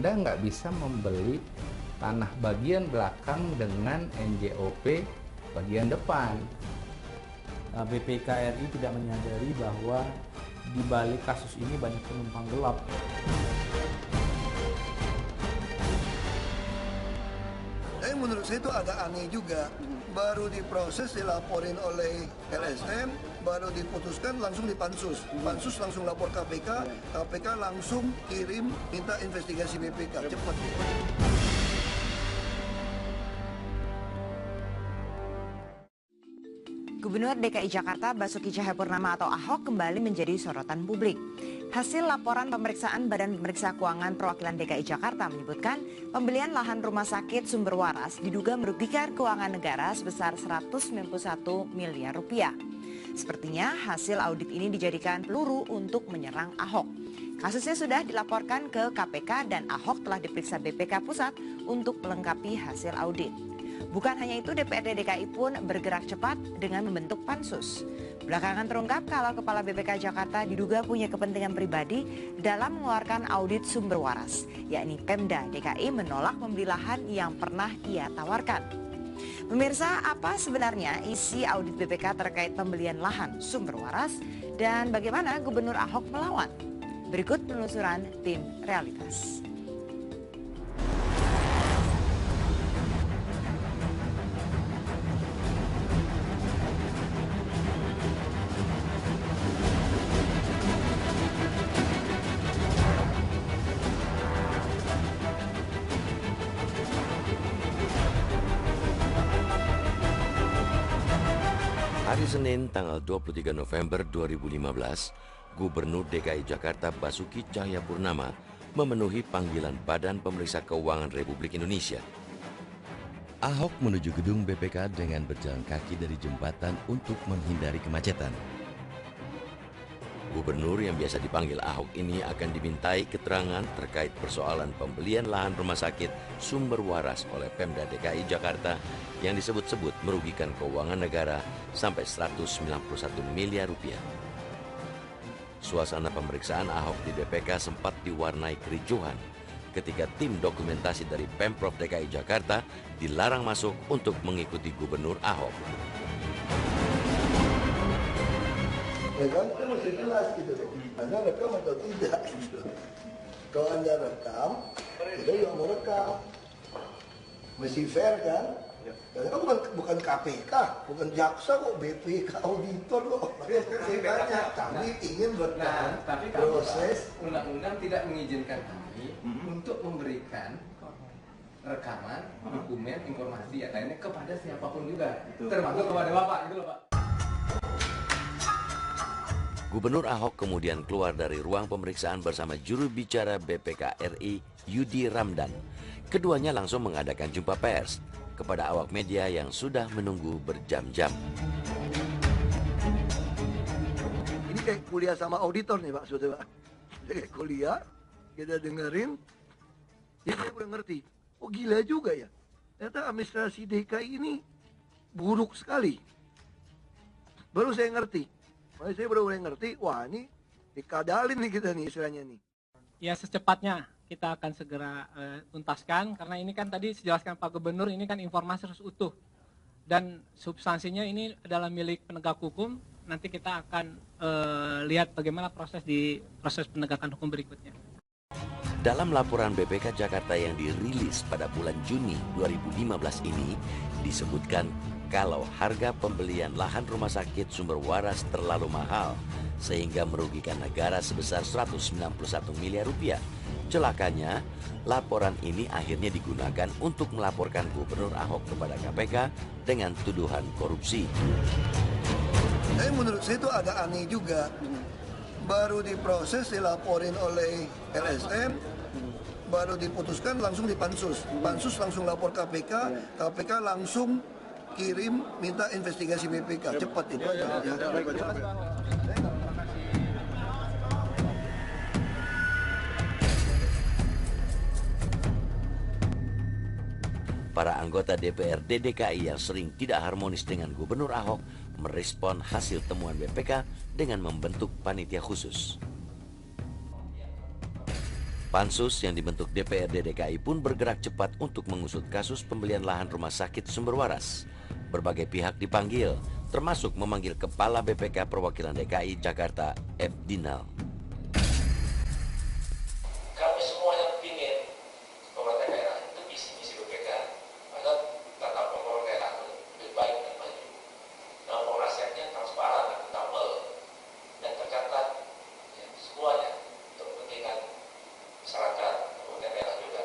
Anda nggak bisa membeli tanah bagian belakang dengan NJOP bagian depan. BPK RI tidak menyadari bahwa di balik kasus ini banyak penumpang gelap. Tapi menurut saya itu agak aneh juga. Baru diproses, dilaporin oleh LSM, baru diputuskan langsung dipansus. Pansus langsung lapor KPK, KPK langsung kirim minta investigasi BPK. Cepat. Gubernur DKI Jakarta Basuki Cahayapurnama atau Ahok kembali menjadi sorotan publik. Hasil laporan pemeriksaan Badan Pemeriksa Keuangan Perwakilan DKI Jakarta menyebutkan pembelian lahan rumah sakit Sumber Waras diduga merugikan keuangan negara sebesar 191 miliar rupiah. Sepertinya hasil audit ini dijadikan peluru untuk menyerang Ahok. Kasusnya sudah dilaporkan ke KPK dan Ahok telah diperiksa BPK Pusat untuk melengkapi hasil audit. Bukan hanya itu, DPRD DKI pun bergerak cepat dengan membentuk pansus. Belakangan terungkap kalau Kepala BPK Jakarta diduga punya kepentingan pribadi dalam mengeluarkan audit Sumber Waras, yakni Pemda DKI menolak membeli lahan yang pernah ia tawarkan. Pemirsa, apa sebenarnya isi audit BPK terkait pembelian lahan Sumber Waras dan bagaimana Gubernur Ahok melawan? Berikut penelusuran tim Realitas. Hari Senin tanggal 23 November 2015, Gubernur DKI Jakarta Basuki Cahayapurnama memenuhi panggilan Badan Pemeriksa Keuangan Republik Indonesia. Ahok menuju gedung BPK dengan berjalan kaki dari jembatan untuk menghindari kemacetan. Gubernur yang biasa dipanggil Ahok ini akan dimintai keterangan terkait persoalan pembelian lahan rumah sakit Sumber Waras oleh Pemda DKI Jakarta yang disebut-sebut merugikan keuangan negara sampai 191 miliar rupiah. Suasana pemeriksaan Ahok di BPK sempat diwarnai kericuhan ketika tim dokumentasi dari Pemprov DKI Jakarta dilarang masuk untuk mengikuti Gubernur Ahok. Rekam itu mesti jelas gitu loh. Anda rekam atau tidak gitu. Kalau Anda rekam, kita juga mau rekam. Mesti fair kan? Karena kan bukan KPK, bukan jaksa kok, BPK auditor kok. Saya tanya, kami ingin rekam tapi proses. Undang-undang tidak mengizinkan kami untuk memberikan rekaman, dokumen, informasi yang lainnya kepada siapapun juga, termasuk kepada Bapak gitu loh Pak. Gubernur Ahok kemudian keluar dari ruang pemeriksaan bersama juru bicara BPK RI Yudi Ramdan. Keduanya langsung mengadakan jumpa pers kepada awak media yang sudah menunggu berjam-jam. Ini kayak kuliah sama auditor nih Pak, sudah Pak. Kayak kuliah, kita dengerin, ya saya udah ngerti. Oh gila juga ya, ternyata administrasi DKI ini buruk sekali. Baru saya ngerti. Makanya saya baru mulai ngerti, wah ini dikadalin nih kita nih istilahnya nih. Ya secepatnya kita akan segera tuntaskan karena ini kan tadi dijelaskan Pak Gubernur, ini kan informasi harus utuh. Dan substansinya ini adalah milik penegak hukum, nanti kita akan lihat bagaimana proses penegakan hukum berikutnya. Dalam laporan BPK Jakarta yang dirilis pada bulan Juni 2015 ini disebutkan kalau harga pembelian lahan rumah sakit Sumber Waras terlalu mahal sehingga merugikan negara sebesar 191 miliar rupiah. Celakanya, laporan ini akhirnya digunakan untuk melaporkan Gubernur Ahok kepada KPK dengan tuduhan korupsi. Tapi menurut saya itu agak aneh juga. Baru diproses, dilaporin oleh LSM, baru diputuskan langsung dipansus. Pansus langsung lapor KPK, KPK langsung kirim minta investigasi BPK. Cepat itu aja. Para anggota DPRD DKI yang sering tidak harmonis dengan Gubernur Ahok merespon hasil temuan BPK dengan membentuk panitia khusus. Pansus yang dibentuk DPRD DKI pun bergerak cepat untuk mengusut kasus pembelian lahan rumah sakit sumber waras. Berbagai pihak dipanggil, termasuk memanggil Kepala BPK Perwakilan DKI Jakarta, F. Dinal. Kami semua yang ingin pemerintah daerah itu visi-misi BPK agar tata kelola daerah lebih baik dan maju. Nah, pengasihannya transparan, akuntabel, dan tercatat ya, semuanya untuk kepentingan masyarakat, pemerintah daerah juga.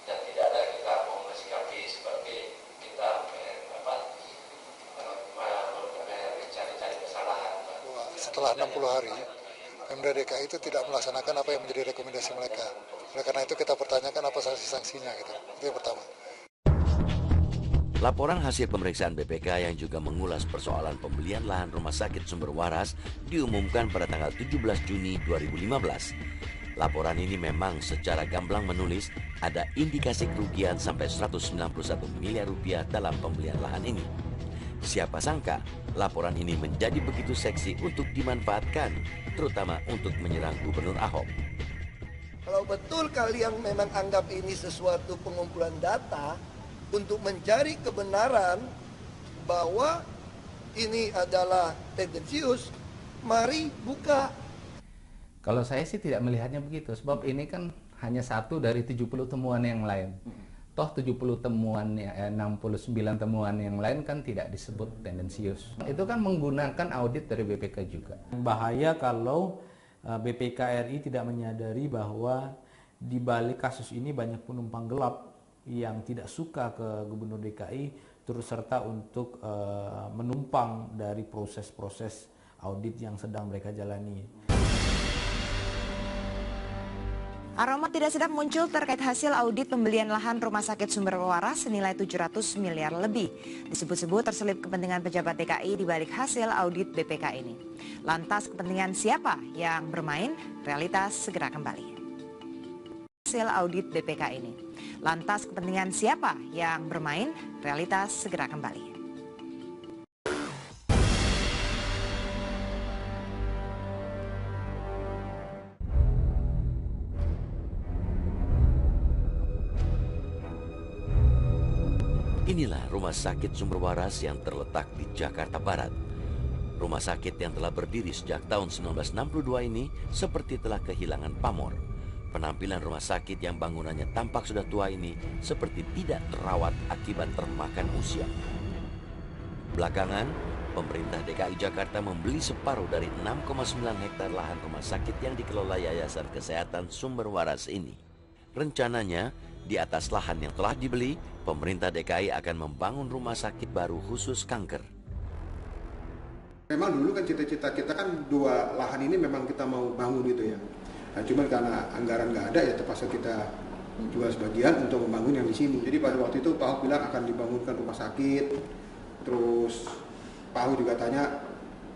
Dan tidak ada kita mau mensikapi seperti kita cari-cari kesalahan. Setelah 60 hari, Pemda DKI itu tidak melaksanakan apa yang menjadi rekomendasi mereka. Oleh karena itu kita pertanyakan apa sanksi-sanksinya gitu. Itu yang pertama. Laporan hasil pemeriksaan BPK yang juga mengulas persoalan pembelian lahan rumah sakit sumber waras diumumkan pada tanggal 17 Juni 2015. Laporan ini memang secara gamblang menulis ada indikasi kerugian sampai 191 miliar rupiah dalam pembelian lahan ini. Siapa sangka laporan ini menjadi begitu seksi untuk dimanfaatkan, terutama untuk menyerang Gubernur Ahok. Kalau betul kalian memang anggap ini sesuatu pengumpulan data untuk mencari kebenaran bahwa ini adalah tendensius, mari buka. Kalau saya sih tidak melihatnya begitu, sebab ini kan hanya satu dari 70 temuan yang lain. Toh 70 temuan, 69 temuan yang lain kan tidak disebut tendensius. Itu kan menggunakan audit dari BPK juga. Bahaya kalau BPK RI tidak menyadari bahwa di balik kasus ini banyak penumpang gelap yang tidak suka ke Gubernur DKI turut serta untuk menumpang dari proses-proses audit yang sedang mereka jalani. Aroma tidak sedap muncul terkait hasil audit pembelian lahan rumah sakit sumber waras senilai 700 miliar lebih. Disebut-sebut terselip kepentingan pejabat DKI di balik hasil audit BPK ini. Lantas kepentingan siapa yang bermain? Realitas segera kembali. Hasil audit BPK ini. Lantas kepentingan siapa yang bermain? Realitas segera kembali. Inilah rumah sakit sumber waras yang terletak di Jakarta Barat. Rumah sakit yang telah berdiri sejak tahun 1962 ini seperti telah kehilangan pamor. Penampilan rumah sakit yang bangunannya tampak sudah tua ini seperti tidak terawat akibat termakan usia. Belakangan, pemerintah DKI Jakarta membeli separuh dari 6,9 hektar lahan rumah sakit yang dikelola Yayasan Kesehatan Sumber Waras ini. Rencananya, di atas lahan yang telah dibeli, pemerintah DKI akan membangun rumah sakit baru khusus kanker. Memang dulu kan cita-cita kita kan dua lahan ini memang kita mau bangun gitu ya. Nah, cuman karena anggaran nggak ada ya terpaksa kita jual sebagian untuk membangun yang di sini. Jadi pada waktu itu Pak Ahok bilang akan dibangunkan rumah sakit. Terus Pak Ahok juga tanya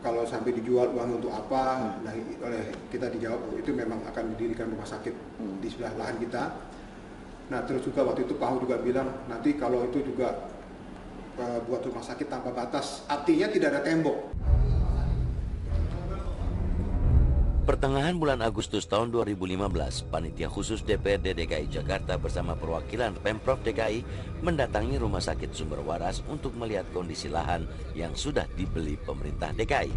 kalau sampai dijual uang untuk apa. Nah, oleh kita dijawab itu memang akan didirikan rumah sakit di sebelah lahan kita. Nah, terus juga waktu itu Pak Ahok juga bilang nanti kalau itu juga buat rumah sakit tanpa batas, artinya tidak ada tembok. Pertengahan bulan Agustus tahun 2015, Panitia Khusus DPRD DKI Jakarta bersama perwakilan Pemprov DKI mendatangi Rumah Sakit Sumber Waras untuk melihat kondisi lahan yang sudah dibeli pemerintah DKI.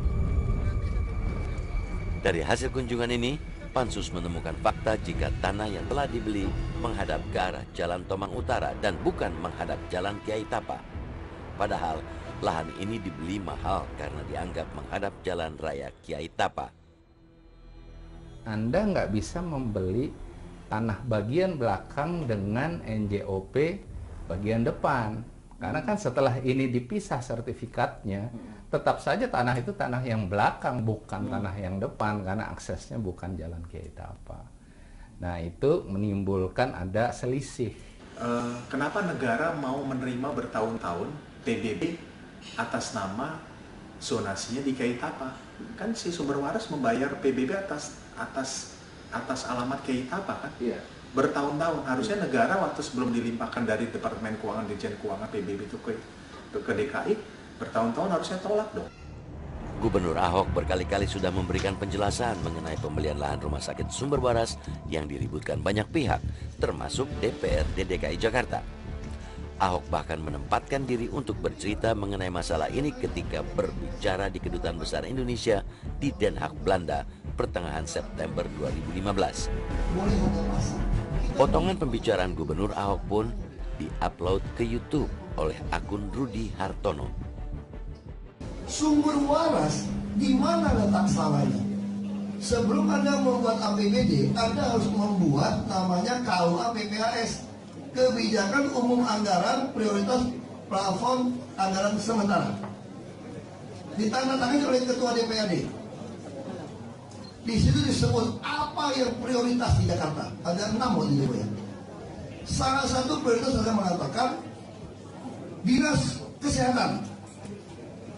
Dari hasil kunjungan ini, Pansus menemukan fakta jika tanah yang telah dibeli menghadap ke arah Jalan Tomang Utara dan bukan menghadap Jalan Kiai Tapa. Padahal lahan ini dibeli mahal karena dianggap menghadap Jalan Raya Kiai Tapa. Anda nggak bisa membeli tanah bagian belakang dengan NJOP bagian depan. Karena kan setelah ini dipisah sertifikatnya, tetap saja tanah itu tanah yang belakang, bukan tanah yang depan, karena aksesnya bukan Jalan Kiai Tapa. Nah, itu menimbulkan ada selisih. Kenapa negara mau menerima bertahun-tahun PBB atas nama zonasinya di Kiai Tapa? Kan si Sumber Waras membayar PBB atas alamat Kiai Tapa kan? Iya. Bertahun-tahun, harusnya negara waktu sebelum dilimpahkan dari Departemen Keuangan, Dirjen Keuangan PBB itu ke DKI, bertahun-tahun harusnya tolak dong. Gubernur Ahok berkali-kali sudah memberikan penjelasan mengenai pembelian lahan rumah sakit Sumber Waras yang diributkan banyak pihak, termasuk DPRD DKI Jakarta. Ahok bahkan menempatkan diri untuk bercerita mengenai masalah ini ketika berbicara di Kedutaan Besar Indonesia di Den Haag, Belanda, pertengahan September 2015. Potongan pembicaraan Gubernur Ahok pun diupload ke YouTube oleh akun Rudi Hartono. Sumber waras, di mana letak salahnya? Sebelum Anda membuat APBD, Anda harus membuat namanya KUA PPAS, Kebijakan Umum Anggaran Prioritas Plafon Anggaran Sementara. Ditandatangani oleh Ketua DPRD. Di situ disebut apa yang prioritas di Jakarta. Ada 6 waktu itu ya. Salah satu prioritas saya mengatakan Dinas Kesehatan.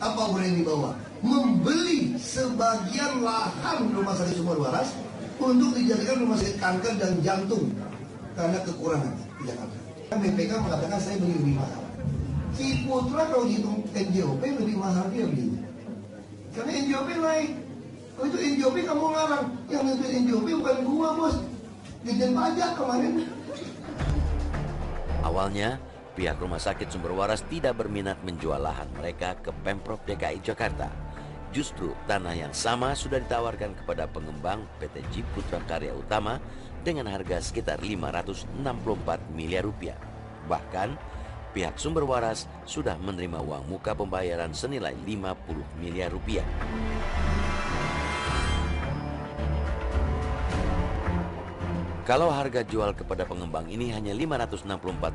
Apa boleh dibawa? Membeli sebagian lahan rumah sakit Sumber Waras untuk dijadikan rumah sakit kanker dan jantung karena kekurangan di Jakarta. BPK mengatakan saya beli lebih mahal. Ciputra kalau dihitung NJOP lebih mahal dia belinya. Karena NJOP naik. Kalau itu NJOP kamu ngarang. Yang nentuin NJOP bukan gua bos. Dirjen pajak kemarin. Awalnya, pihak Rumah Sakit Sumber Waras tidak berminat menjual lahan mereka ke Pemprov DKI Jakarta. Justru tanah yang sama sudah ditawarkan kepada pengembang PT Ciputra Karya Utama dengan harga sekitar 564 miliar rupiah. Bahkan, pihak Sumber Waras sudah menerima uang muka pembayaran senilai 50 miliar rupiah. Kalau harga jual kepada pengembang ini hanya 564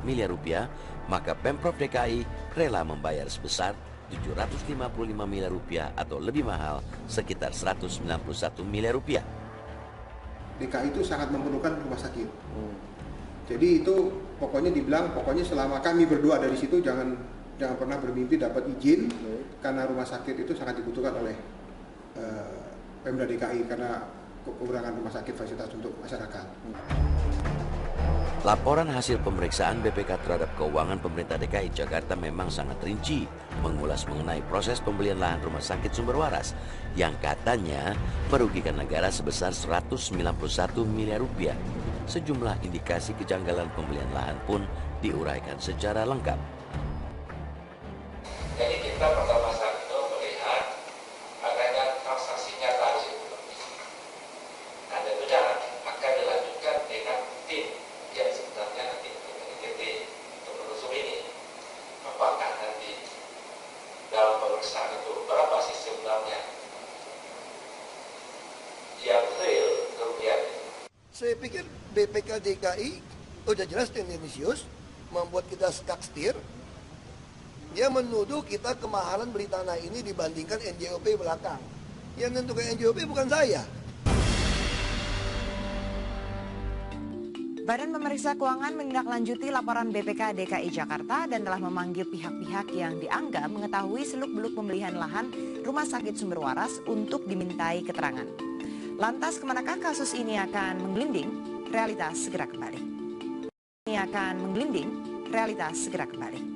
miliar rupiah, maka Pemprov DKI rela membayar sebesar 755 miliar rupiah atau lebih mahal sekitar 191 miliar rupiah. DKI itu sangat memerlukan rumah sakit. Jadi itu pokoknya dibilang, pokoknya selama kami berdua dari situ jangan pernah bermimpi dapat izin karena rumah sakit itu sangat dibutuhkan oleh Pemda DKI karena kekurangan rumah sakit fasilitas untuk masyarakat. Laporan hasil pemeriksaan BPK terhadap keuangan pemerintah DKI Jakarta memang sangat rinci, mengulas mengenai proses pembelian lahan rumah sakit Sumber Waras yang katanya merugikan negara sebesar 191 miliar rupiah. Sejumlah indikasi kejanggalan pembelian lahan pun diuraikan secara lengkap. Jadi kita pertama-tama itu melihat adanya transaksi nyata di situ. Ada benar akan dilanjutkan dengan tim yang sebenarnya nanti PT untuk menelusur ini. Apakah nanti dalam pemeriksaan itu berapa sih sebenarnya yang real kerugiannya? Saya pikir BPK DKI udah jelas tendensius membuat kita skakstir. Dia menuduh kita kemahalan beli tanah ini dibandingkan NJOP belakang. Yang menentukan NJOP bukan saya. Badan Pemeriksa Keuangan menindaklanjuti laporan BPK DKI Jakarta dan telah memanggil pihak-pihak yang dianggap mengetahui seluk-beluk pembelian lahan rumah sakit Sumber Waras untuk dimintai keterangan. Lantas kemanakah kasus ini akan menggelinding? Realitas segera kembali. Ini akan menggelinding, realitas segera kembali.